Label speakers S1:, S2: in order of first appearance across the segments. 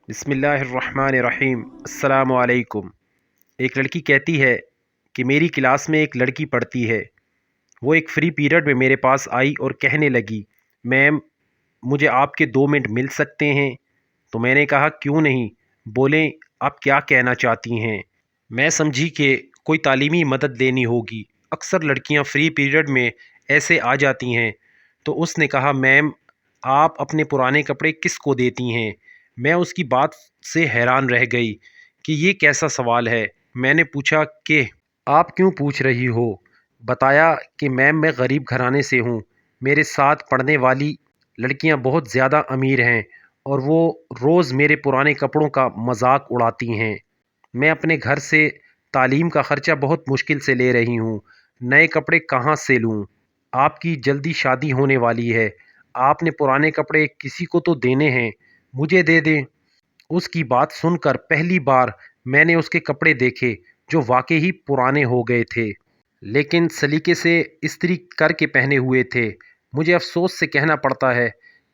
S1: بسم اللہ الرحمن الرحیم۔ السلام علیکم۔ ایک لڑکی کہتی ہے کہ میری کلاس میں ایک لڑکی پڑھتی ہے۔ وہ ایک فری پیریڈ میں میرے پاس آئی اور کہنے لگی، میم مجھے آپ کے 2 منٹ مل سکتے ہیں؟ تو میں نے کہا کیوں نہیں، بولیں آپ کیا کہنا چاہتی ہیں؟ میں سمجھی کہ کوئی تعلیمی مدد لینی ہوگی، اکثر لڑکیاں فری پیریڈ میں ایسے آ جاتی ہیں۔ تو اس نے کہا، میم آپ اپنے پرانے کپڑے کس کو دیتی ہیں؟ میں اس کی بات سے حیران رہ گئی کہ یہ کیسا سوال ہے۔ میں نے پوچھا کہ آپ کیوں پوچھ رہی ہو؟ بتایا کہ میم میں غریب گھرانے سے ہوں، میرے ساتھ پڑھنے والی لڑکیاں بہت زیادہ امیر ہیں اور وہ روز میرے پرانے کپڑوں کا مذاق اڑاتی ہیں۔ میں اپنے گھر سے تعلیم کا خرچہ بہت مشکل سے لے رہی ہوں، نئے کپڑے کہاں سے لوں؟ آپ کی جلدی شادی ہونے والی ہے، آپ نے پرانے کپڑے کسی کو تو دینے ہیں، مجھے دے دیں۔ اس کی بات سن کر پہلی بار میں نے اس کے کپڑے دیکھے جو واقعی ہی پرانے ہو گئے تھے، لیکن سلیقے سے استری کر کے پہنے ہوئے تھے۔ مجھے افسوس سے کہنا پڑتا ہے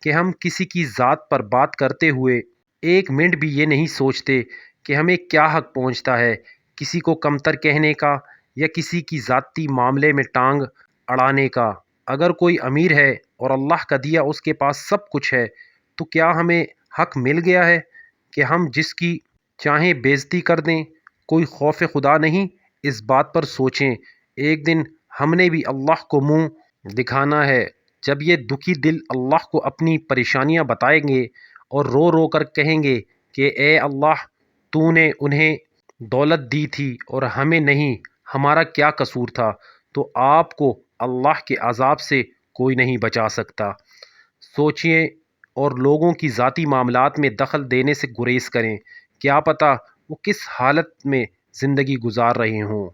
S1: کہ ہم کسی کی ذات پر بات کرتے ہوئے 1 منٹ بھی یہ نہیں سوچتے کہ ہمیں کیا حق پہنچتا ہے کسی کو کمتر کہنے کا یا کسی کی ذاتی معاملے میں ٹانگ اڑانے کا۔ اگر کوئی امیر ہے اور اللہ کا دیا اس کے پاس سب کچھ ہے، تو کیا ہمیں حق مل گیا ہے کہ ہم جس کی چاہیں بےعزتی کر دیں؟ کوئی خوف خدا نہیں؟ اس بات پر سوچیں، ایک دن ہم نے بھی اللہ کو منہ دکھانا ہے۔ جب یہ دکھی دل اللہ کو اپنی پریشانیاں بتائیں گے اور رو رو کر کہیں گے کہ اے اللہ، تو نے انہیں دولت دی تھی اور ہمیں نہیں، ہمارا کیا قصور تھا، تو آپ کو اللہ کے عذاب سے کوئی نہیں بچا سکتا۔ سوچیں اور لوگوں کی ذاتی معاملات میں دخل دینے سے گریز کریں، کیا پتہ وہ کس حالت میں زندگی گزار رہے ہوں۔